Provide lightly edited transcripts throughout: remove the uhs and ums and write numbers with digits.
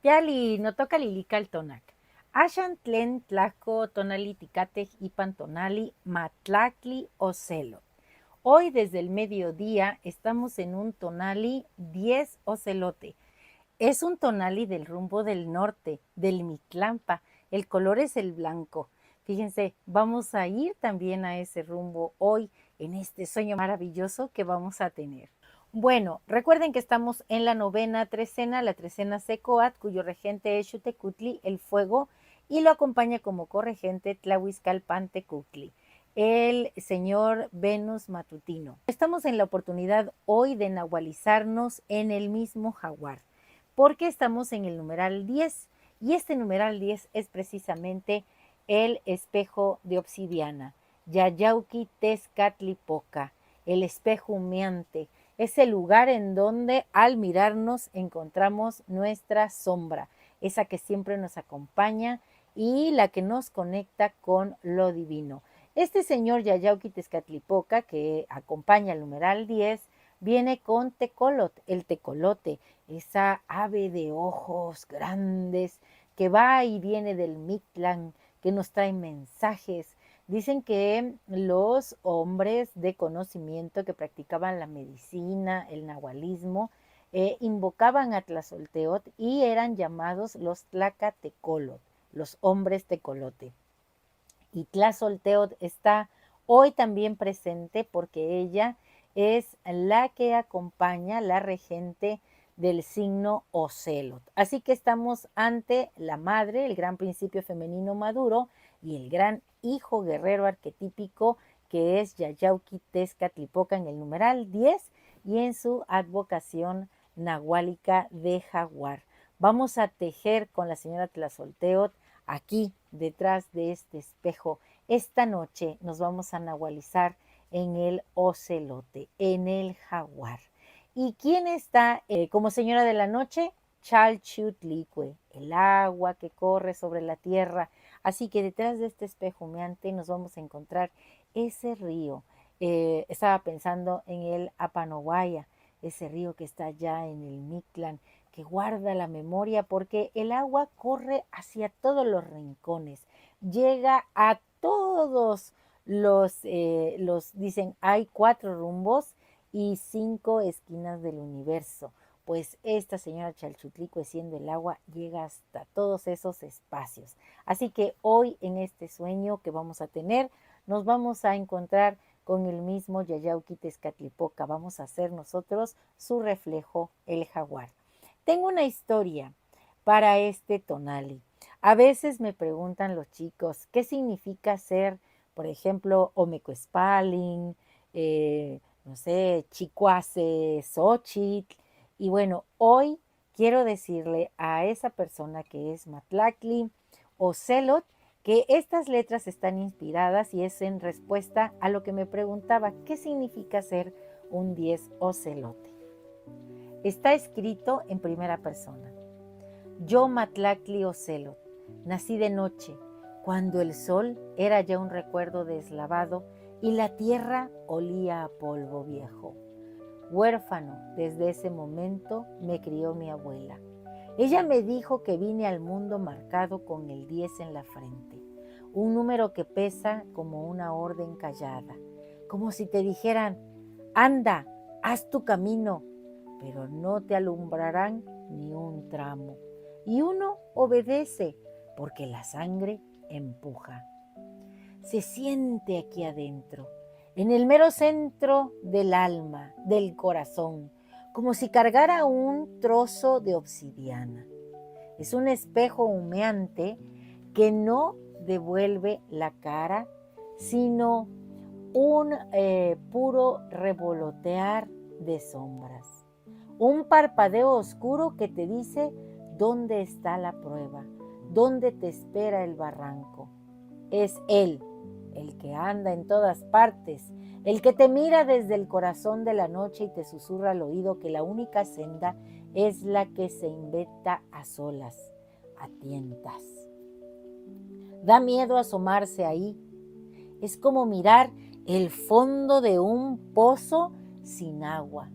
Yali, no toca lilical tonac. Ashan tlen tlaco tonali ticatej ipan tonali matlacli ocelo. Hoy desde el mediodía estamos en un tonali 10 ocelote. Es un tonali del rumbo del norte, del Mictlampa. El color es el blanco. Fíjense, vamos a ir también a ese rumbo hoy en este sueño maravilloso que vamos a tener. Bueno, recuerden que estamos en la novena trecena, la trecena Secoat, cuyo regente es Xutecutli, el fuego, y lo acompaña como corregente Tlahuizcalpantecutli, el señor Venus matutino. Estamos en la oportunidad hoy de nahualizarnos en el mismo jaguar, porque estamos en el numeral 10, y este numeral 10 es precisamente el espejo de obsidiana, Yayauqui Tezcatlipoca, el espejo humeante. Es el lugar en donde al mirarnos encontramos nuestra sombra, esa que siempre nos acompaña y la que nos conecta con lo divino. Este señor Yayauqui Tezcatlipoca, que acompaña el numeral 10, viene con tecolot, el tecolote, esa ave de ojos grandes que va y viene del Mictlán, que nos trae mensajes. Dicen que los hombres de conocimiento que practicaban la medicina, el nahualismo, invocaban a Tlazolteotl y eran llamados los Tlacatecolot, los hombres tecolote. Y Tlazolteotl está hoy también presente porque ella es la que acompaña, la regente del signo Ocelot. Así que estamos ante la madre, el gran principio femenino maduro, y el gran hijo guerrero arquetípico que es Yayauqui Tezcatlipoca en el numeral 10 y en su advocación nahuálica de jaguar. Vamos a tejer con la señora Tlazolteotl aquí detrás de este espejo. Esta noche nos vamos a nahualizar en el ocelote, en el jaguar. ¿Y quién está como señora de la noche? Chalchutlicue, el agua que corre sobre la tierra. Así que detrás de este espejo humeante nos vamos a encontrar ese río. Estaba pensando en el Apanoguaya, ese río que está allá en el Mictlán, que guarda la memoria porque el agua corre hacia todos los rincones, llega a todos dicen, hay 4 rumbos y 5 esquinas del universo. Pues esta señora Chalchutlicue, siendo el agua, llega hasta todos esos espacios. Así que hoy en este sueño que vamos a tener, nos vamos a encontrar con el mismo Yayauqui Tezcatlipoca. Vamos a ser nosotros su reflejo, el jaguar. Tengo una historia para este tonali. A veces me preguntan los chicos, ¿qué significa ser, por ejemplo, Omecoespalin, no sé, Chicuase, Xochitl? Y bueno, hoy quiero decirle a esa persona que es Matlacli o Celot que estas letras están inspiradas y es en respuesta a lo que me preguntaba, ¿qué significa ser un 10 ocelote? Está escrito en primera persona. Yo, Matlacli Ocelot, nací de noche, cuando el sol era ya un recuerdo deslavado y la tierra olía a polvo viejo. Huérfano, desde ese momento me crió mi abuela. Ella me dijo que vine al mundo marcado con el 10 en la frente, un número que pesa como una orden callada, como si te dijeran, anda, haz tu camino, pero no te alumbrarán ni un tramo. Y uno obedece, porque la sangre empuja. Se siente aquí adentro, en el mero centro del alma, del corazón, como si cargara un trozo de obsidiana. Es un espejo humeante que no devuelve la cara, sino un puro revolotear de sombras. Un parpadeo oscuro que te dice dónde está la prueba, dónde te espera el barranco. Es Él, el que anda en todas partes, el que te mira desde el corazón de la noche y te susurra al oído que la única senda es la que se inventa a solas, a tientas. Da miedo asomarse ahí. Es como mirar el fondo de un pozo sin agua.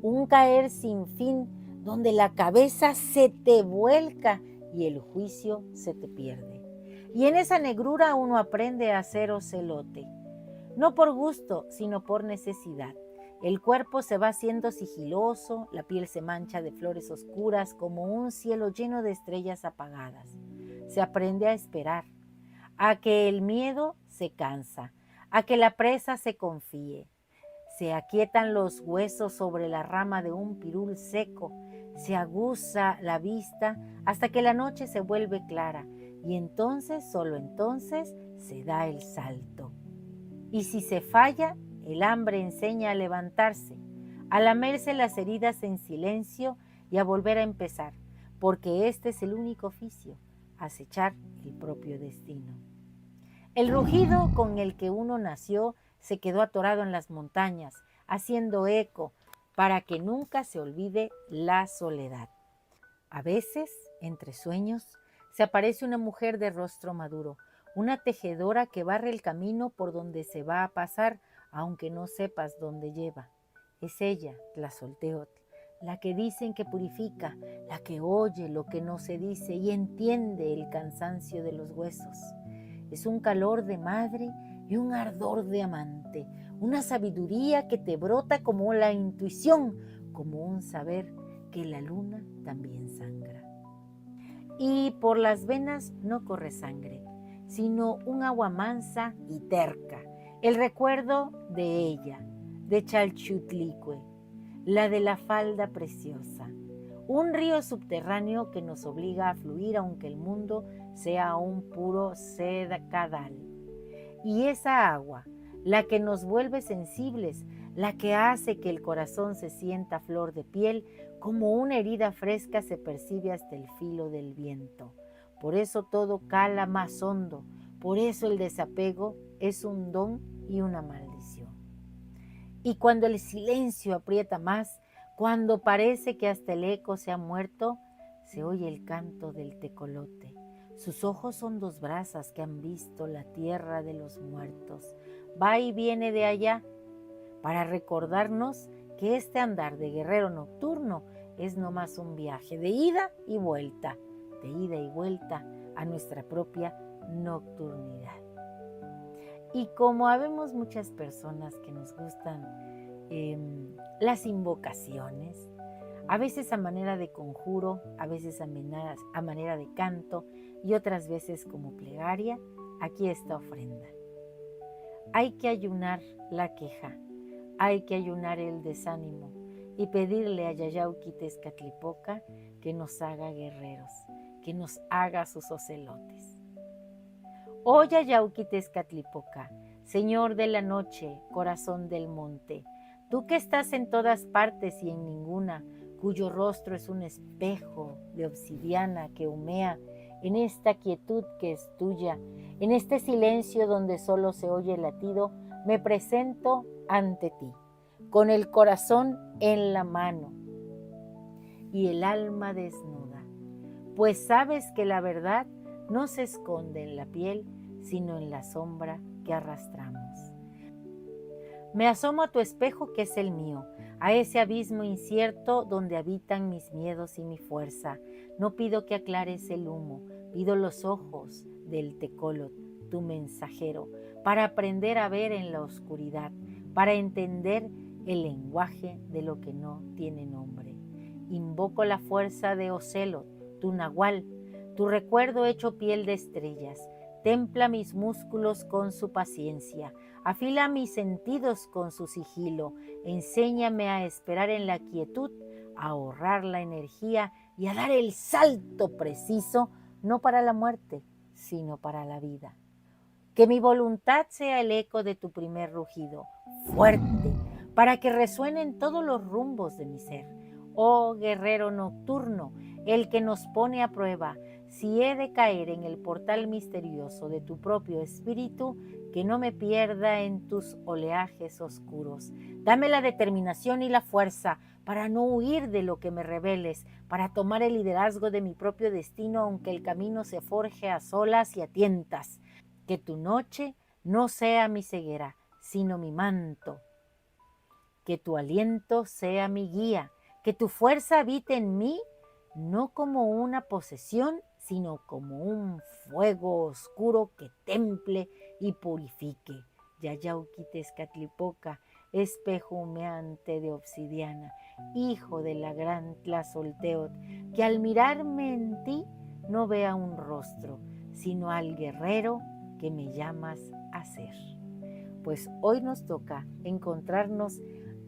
Un caer sin fin donde la cabeza se te vuelca y el juicio se te pierde. Y en esa negrura uno aprende a ser ocelote, no por gusto, sino por necesidad. El cuerpo se va haciendo sigiloso, la piel se mancha de flores oscuras como un cielo lleno de estrellas apagadas. Se aprende a esperar, a que el miedo se cansa, a que la presa se confíe. Se aquietan los huesos sobre la rama de un pirul seco, se aguza la vista hasta que la noche se vuelve clara y entonces, solo entonces, se da el salto. Y si se falla, el hambre enseña a levantarse, a lamerse las heridas en silencio y a volver a empezar, porque este es el único oficio, acechar el propio destino. El rugido con el que uno nació se quedó atorado en las montañas, haciendo eco para que nunca se olvide la soledad. A veces, entre sueños, se aparece una mujer de rostro maduro, una tejedora que barre el camino por donde se va a pasar, aunque no sepas dónde lleva. Es ella, Tlazolteotl, la que dicen que purifica, la que oye lo que no se dice y entiende el cansancio de los huesos. Es un calor de madre y un ardor de amante, una sabiduría que te brota como la intuición, como un saber que la luna también sangra. Y por las venas no corre sangre, sino un agua mansa y terca, el recuerdo de ella, de Chalchutlicue, la de la falda preciosa, un río subterráneo que nos obliga a fluir aunque el mundo sea un puro sedacadal. Y esa agua, la que nos vuelve sensibles, la que hace que el corazón se sienta flor de piel, como una herida fresca se percibe hasta el filo del viento. Por eso todo cala más hondo, por eso el desapego es un don y una maldición. Y cuando el silencio aprieta más, cuando parece que hasta el eco se ha muerto, se oye el canto del tecolote. Sus ojos son dos brasas que han visto la tierra de los muertos. Va y viene de allá para recordarnos que este andar de guerrero nocturno es nomás un viaje de ida y vuelta a nuestra propia nocturnidad. Y como habemos muchas personas que nos gustan las invocaciones, a veces a manera de conjuro, a veces a manera de canto y otras veces como plegaria, aquí esta ofrenda. Hay que ayunar la queja, hay que ayunar el desánimo y pedirle a Yayauqui Tezcatlipoca que nos haga guerreros, que nos haga sus ocelotes. Oh Yayauqui Tezcatlipoca, Señor de la noche, corazón del monte, tú que estás en todas partes y en ninguna, cuyo rostro es un espejo de obsidiana que humea en esta quietud que es tuya, en este silencio donde solo se oye el latido, me presento ante ti, con el corazón en la mano y el alma desnuda, pues sabes que la verdad no se esconde en la piel, sino en la sombra que arrastramos. Me asomo a tu espejo que es el mío, a ese abismo incierto donde habitan mis miedos y mi fuerza. No pido que aclares el humo, pido los ojos del Tecolot, tu mensajero, para aprender a ver en la oscuridad, para entender el lenguaje de lo que no tiene nombre. Invoco la fuerza de Ocelot, tu nahual, tu recuerdo hecho piel de estrellas. Templa mis músculos con su paciencia, afila mis sentidos con su sigilo, enséñame a esperar en la quietud, a ahorrar la energía y a dar el salto preciso, no para la muerte, sino para la vida. Que mi voluntad sea el eco de tu primer rugido, fuerte, para que resuenen todos los rumbos de mi ser. Oh guerrero nocturno, el que nos pone a prueba, si he de caer en el portal misterioso de tu propio espíritu, que no me pierda en tus oleajes oscuros. Dame la determinación y la fuerza para no huir de lo que me reveles, para tomar el liderazgo de mi propio destino, aunque el camino se forje a solas y a tientas. Que tu noche no sea mi ceguera, sino mi manto. Que tu aliento sea mi guía, Que tu fuerza habite en mí, no como una posesión, sino como un fuego oscuro que temple y purifique. Yayauquitezcatlipoca, espejo humeante de obsidiana, hijo de la gran Tlazolteotl, que al mirarme en ti no vea un rostro, sino al guerrero que me llamas a ser. Pues hoy nos toca encontrarnos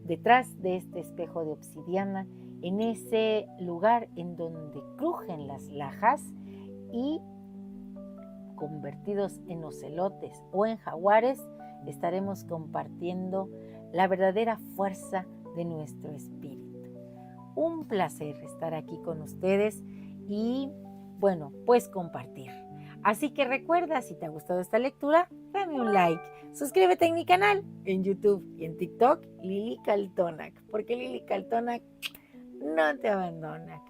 detrás de este espejo de obsidiana, en ese lugar en donde crujen las lajas y convertidos en ocelotes o en jaguares, estaremos compartiendo la verdadera fuerza de nuestro espíritu. Un placer estar aquí con ustedes y, bueno, pues compartir. Así que recuerda, si te ha gustado esta lectura, dame un like, suscríbete en mi canal, en YouTube y en TikTok, Lili Caltonac, porque Lili Caltonac no te abandona.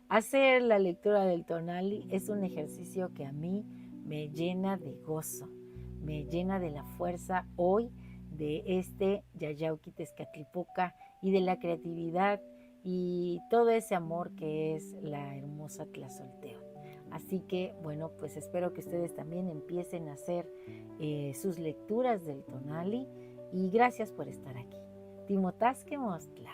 Hacer la lectura del tonali es un ejercicio que a mí me llena de gozo, me llena de la fuerza hoy de este Yayauquitezcatlipoca y de la creatividad y todo ese amor que es la hermosa Tlazolteotl. Así que, bueno, pues espero que ustedes también empiecen a hacer sus lecturas del tonali y gracias por estar aquí. Timotasque Mostla.